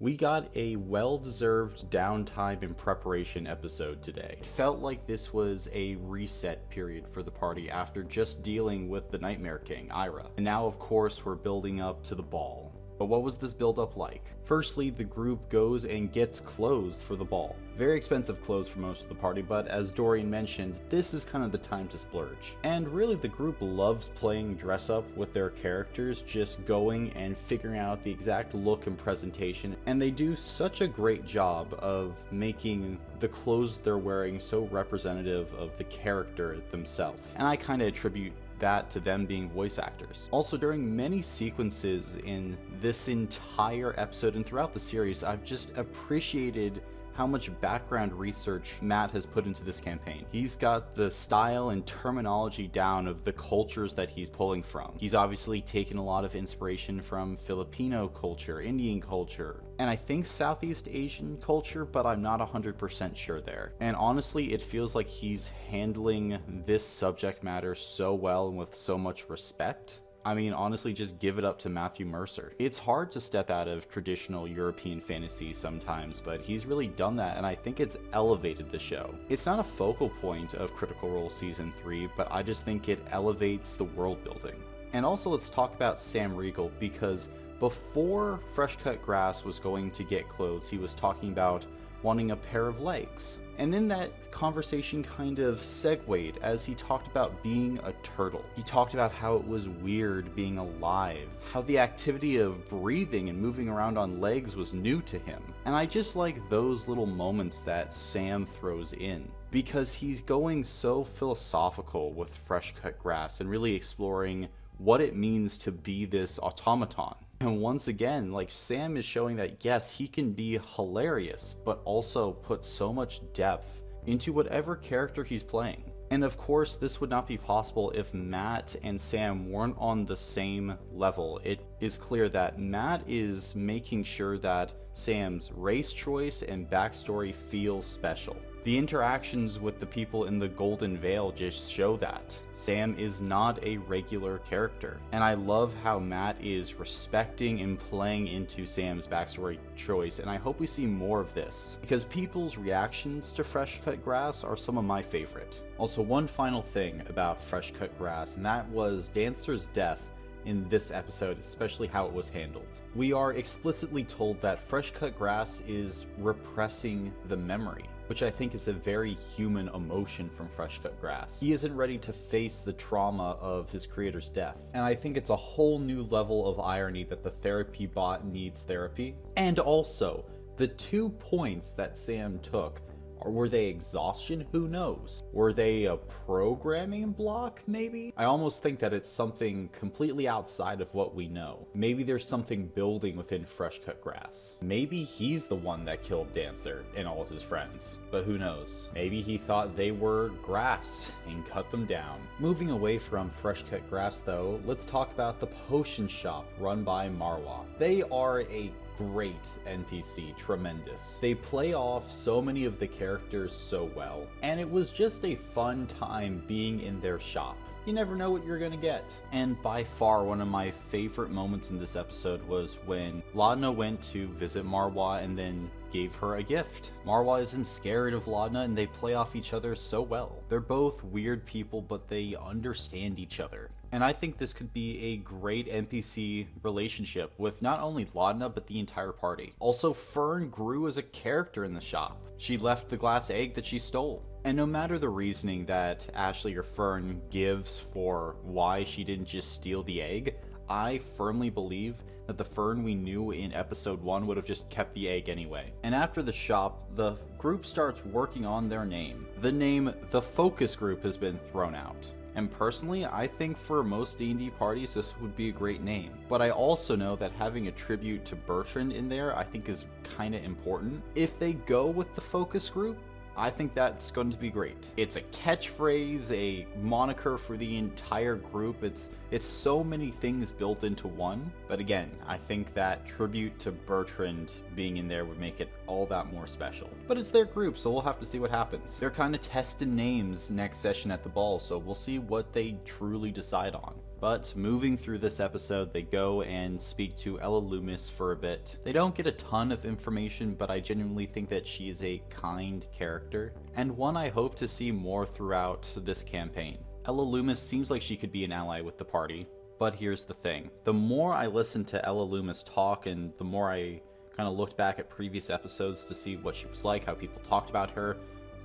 We got a well-deserved downtime in preparation episode today. It felt like this was a reset period for the party after just dealing with the Nightmare King, Ira. And now, of course, we're building up to the ball. But what was this build up like? Firstly, the group goes and gets clothes for the ball. Very expensive clothes for most of the party, but as Dorian mentioned, this is kind of the time to splurge. And really the group loves playing dress up with their characters, just going and figuring out the exact look and presentation, and they do such a great job of making the clothes they're wearing so representative of the character themselves. And I kind of attribute that to them being voice actors. Also, during many sequences in this entire episode and throughout the series, I've just appreciated how much background research Matt has put into this campaign. He's got the style and terminology down of the cultures that he's pulling from. He's obviously taken a lot of inspiration from Filipino culture, Indian culture, and I think Southeast Asian culture, but I'm not 100% sure there. And honestly, it feels like he's handling this subject matter so well and with so much respect. I mean, honestly, just give it up to Matthew Mercer. It's hard to step out of traditional European fantasy sometimes, but he's really done that, and I think it's elevated the show. It's not a focal point of Critical Role Season 3, but I just think it elevates the world building. And also, let's talk about Sam Riegel, because before Fresh Cut Grass was going to get clothes, he was talking about wanting a pair of legs. And then that conversation kind of segued as he talked about being a turtle. He talked about how it was weird being alive, how the activity of breathing and moving around on legs was new to him. And I just like those little moments that Sam throws in, because he's going so philosophical with Fresh Cut Grass and really exploring what it means to be this automaton. And once again, like, Sam is showing that yes, he can be hilarious, but also put so much depth into whatever character he's playing. And of course, this would not be possible if Matt and Sam weren't on the same level. It is clear that Matt is making sure that Sam's race choice and backstory feel special. The interactions with the people in the Golden Veil just show that. Sam is not a regular character. And I love how Matt is respecting and playing into Sam's backstory choice, and I hope we see more of this, because people's reactions to Fresh Cut Grass are some of my favorite. Also, one final thing about Fresh Cut Grass, and that was Dancer's death in this episode, especially how it was handled. We are explicitly told that Fresh Cut Grass is repressing the memory, which I think is a very human emotion from Fresh Cut Grass. He isn't ready to face the trauma of his creator's death, and I think it's a whole new level of irony that the therapy bot needs therapy. And also, the 2 points that Sam took, or were they exhaustion? Who knows? Were they a programming block, maybe? I almost think that it's something completely outside of what we know. Maybe there's something building within Fresh Cut Grass. Maybe he's the one that killed Dancer and all his friends, but who knows? Maybe he thought they were grass and cut them down. Moving away from Fresh Cut Grass though, let's talk about the potion shop run by Marwa. They are a great NPC, tremendous. They play off so many of the characters so well, and it was just a fun time being in their shop. You never know what you're gonna get. And by far, one of my favorite moments in this episode was when Laudna went to visit Marwa and then gave her a gift. Marwa isn't scared of Laudna, and they play off each other so well. They're both weird people, but they understand each other. And I think this could be a great NPC relationship with not only Laudna, but the entire party. Also, Fern grew as a character in the shop. She left the glass egg that she stole. And no matter the reasoning that Ashley or Fern gives for why she didn't just steal the egg, I firmly believe that the Fern we knew in episode 1 would have just kept the egg anyway. And after the shop, the group starts working on their name. The name The Focus Group has been thrown out. And personally, I think for most D&D parties this would be a great name. But I also know that having a tribute to Bertrand in there I think is kind of important. If they go with the Focus Group, I think that's going to be great. It's a catchphrase, a moniker for the entire group. It's so many things built into one. But again, I think that tribute to Bertrand being in there would make it all that more special. But it's their group, so we'll have to see what happens. They're kind of testing names next session at the ball, so we'll see what they truly decide on. But moving through this episode, they go and speak to Ella Loomis for a bit. They don't get a ton of information, but I genuinely think that she is a kind character, and one I hope to see more throughout this campaign. Ella Loomis seems like she could be an ally with the party, but here's the thing. The more I listened to Ella Loomis talk, and the more I kind of looked back at previous episodes to see what she was like, how people talked about her,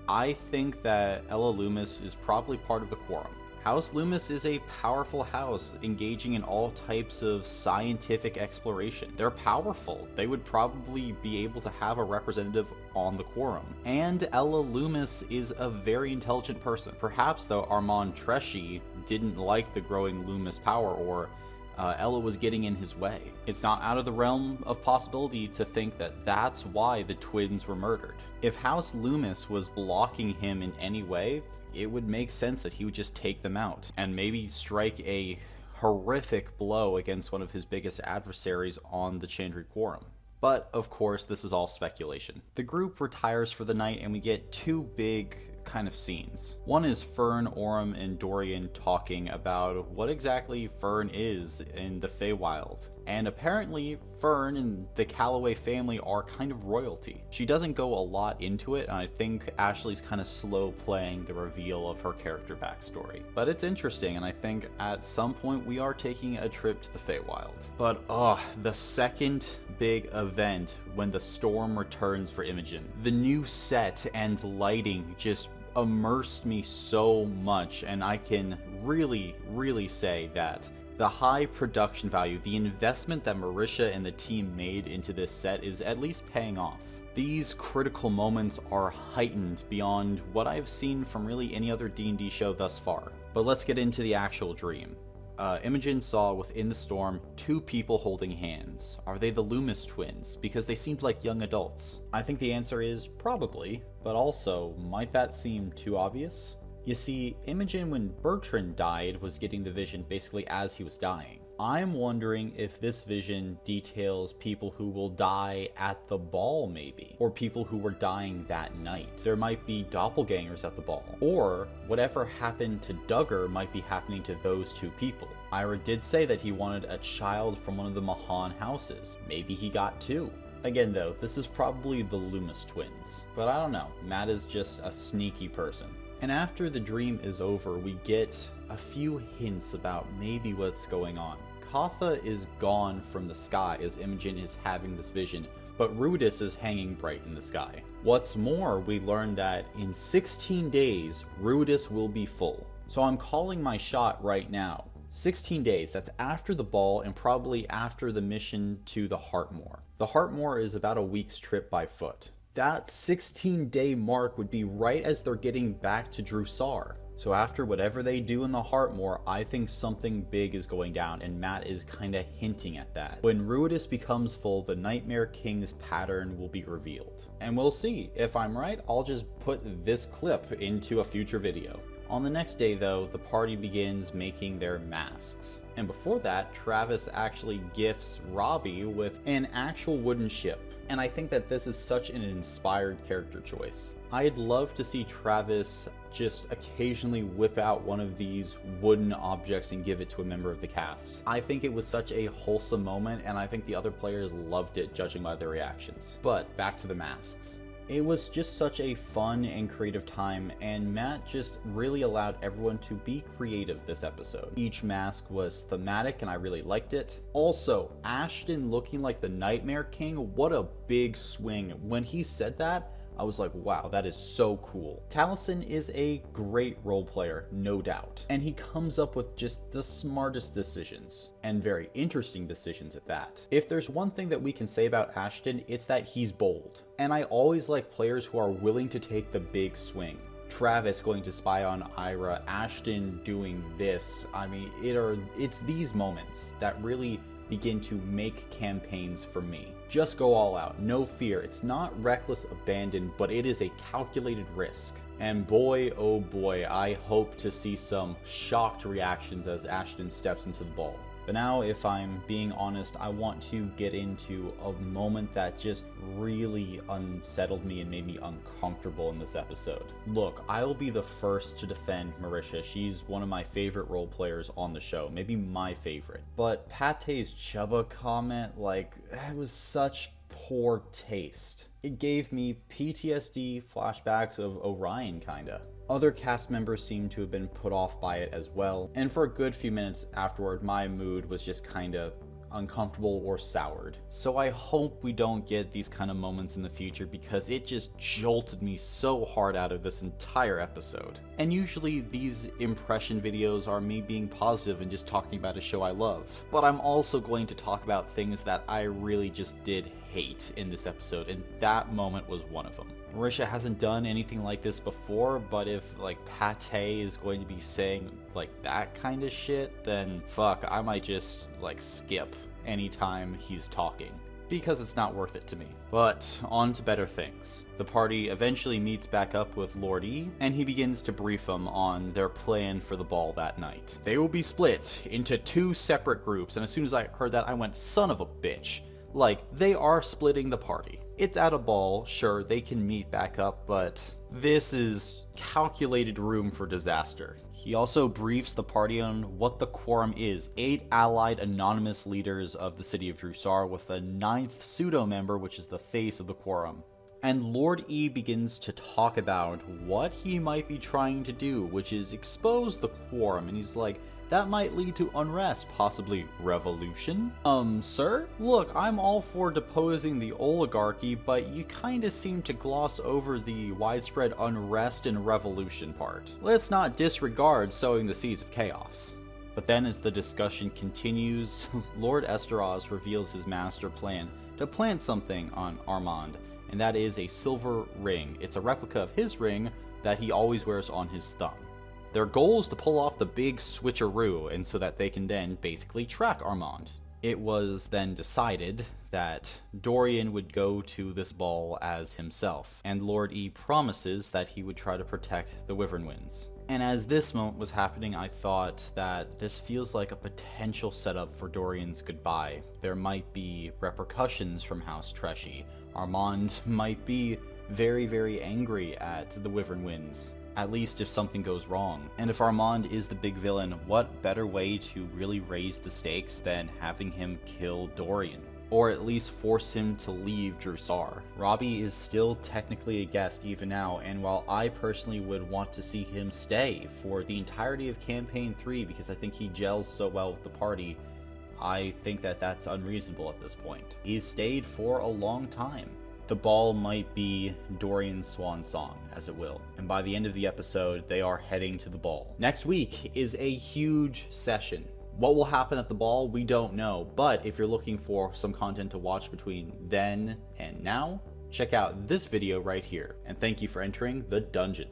I think that Ella Loomis is probably part of the Quorum. House Loomis is a powerful house engaging in all types of scientific exploration. They're powerful. They would probably be able to have a representative on the Quorum. And Ella Loomis is a very intelligent person. Perhaps, though, Armand Tresci didn't like the growing Loomis power, or Ella was getting in his way. It's not out of the realm of possibility to think that that's why the twins were murdered. If House Loomis was blocking him in any way, it would make sense that he would just take them out and maybe strike a horrific blow against one of his biggest adversaries on the Chandri Quorum. But, of course, this is all speculation. The group retires for the night and we get two big kind of scenes. One is Fern, Orem, and Dorian talking about what exactly Fern is in the Feywild. And apparently, Fern and the Calloway family are kind of royalty. She doesn't go a lot into it, and I think Ashley's kind of slow playing the reveal of her character backstory. But it's interesting, and I think at some point we are taking a trip to the Feywild. But the second big event when the storm returns for Imogen. The new set and lighting just immersed me so much, and I can really say that the high production value, the investment that Marisha and the team made into this set is at least paying off. These critical moments are heightened beyond what I've seen from really any other D&D show thus far. But let's get into the actual dream. Imogen saw within the storm two people holding hands. Are they the Loomis twins? Because they seemed like young adults. I think the answer is probably, but also, might that seem too obvious? You see, Imogen, when Bertrand died, was getting the vision basically as he was dying. I'm wondering if this vision details people who will die at the ball maybe, or people who were dying that night. There might be doppelgangers at the ball, or whatever happened to Duggar might be happening to those two people. Ira did say that he wanted a child from one of the Mahan houses. Maybe he got two. Again though, this is probably the Loomis twins, but I don't know, Matt is just a sneaky person. And after the dream is over, we get a few hints about maybe what's going on. Katha is gone from the sky as Imogen is having this vision, but Rudis is hanging bright in the sky. What's more, we learn that in 16 days, Rudis will be full. So I'm calling my shot right now. 16 days, that's after the ball and probably after the mission to the Heartmoor. The Heartmoor is about a week's trip by foot. That 16-day mark would be right as they're getting back to Drusar. So after whatever they do in the Heartmoor, I think something big is going down, and Matt is kinda hinting at that. When Ruidus becomes full, the Nightmare King's pattern will be revealed. And we'll see. If I'm right, I'll just put this clip into a future video. On the next day though, the party begins making their masks. And before that, Travis actually gifts Robbie with an actual wooden ship. And I think that this is such an inspired character choice. I'd love to see Travis just occasionally whip out one of these wooden objects and give it to a member of the cast. I think it was such a wholesome moment, and I think the other players loved it judging by their reactions. But back to the masks. It was just such a fun and creative time, and Matt just really allowed everyone to be creative this episode. Each mask was thematic and I really liked it. Also, Ashton looking like the Nightmare King, what a big swing. When he said that, I was like, wow, that is so cool. Taliesin is a great role player, no doubt. And he comes up with just the smartest decisions, and very interesting decisions at that. If there's one thing that we can say about Ashton, it's that he's bold. And I always like players who are willing to take the big swing. Travis going to spy on Ira, Ashton doing this. I mean, it's these moments that really begin to make campaigns for me. Just go all out, no fear. It's not reckless abandon, but it is a calculated risk. And boy, oh boy, I hope to see some shocked reactions as Ashton steps into the ball. But now, if I'm being honest, I want to get into a moment that just really unsettled me and made me uncomfortable in this episode. Look, I'll be the first to defend Marisha. She's one of my favorite role players on the show, maybe my favorite. But Pate's Chubba comment, like, it was such poor taste. It gave me PTSD flashbacks of Orion, kinda. Other cast members seemed to have been put off by it as well, and for a good few minutes afterward, my mood was just kinda uncomfortable or soured. So I hope we don't get these kind of moments in the future, because it just jolted me so hard out of this entire episode. And usually these impression videos are me being positive and just talking about a show I love. But I'm also going to talk about things that I really just did hate in this episode, and that moment was one of them. Marisha hasn't done anything like this before, but if like Pate is going to be saying like that kind of shit, then fuck, I might just like skip anytime he's talking, because it's not worth it to me. But on to better things. The party eventually meets back up with Lord E, and he begins to brief them on their plan for the ball that night. They will be split into 2 separate groups, and as soon as I heard that, I went, son of a bitch. Like, they are splitting the party. It's at a ball, sure, they can meet back up, but this is calculated room for disaster. He also briefs the party on what the quorum is: 8 allied anonymous leaders of the city of Drusar, with a 9th pseudo-member, which is the face of the quorum. And Lord E begins to talk about what he might be trying to do, which is expose the quorum, and he's like, that might lead to unrest, possibly revolution? Sir? Look, I'm all for deposing the oligarchy, but you kinda seem to gloss over the widespread unrest and revolution part. Let's not disregard sowing the seeds of chaos. But then as the discussion continues, Lord Esteros reveals his master plan to plant something on Armand, and that is a silver ring. It's a replica of his ring that he always wears on his thumb. Their goal is to pull off the big switcheroo, and so that they can then basically track Armand. It was then decided that Dorian would go to this ball as himself, and Lord E promises that he would try to protect the Wyvern Winds. And as this moment was happening, I thought that this feels like a potential setup for Dorian's goodbye. There might be repercussions from House Treshy. Armand might be very, very angry at the Wyvern Winds, at least if something goes wrong. And if Armand is the big villain, what better way to really raise the stakes than having him kill Dorian? Or at least force him to leave Drusar. Robbie is still technically a guest even now, and while I personally would want to see him stay for the entirety of Campaign 3 because I think he gels so well with the party, I think that that's unreasonable at this point. He's stayed for a long time. The ball might be Dorian's swan song, as it will. And by the end of the episode, they are heading to the ball. Next week is a huge session. What will happen at the ball, we don't know. But if you're looking for some content to watch between then and now, check out this video right here. And thank you for entering the dungeon.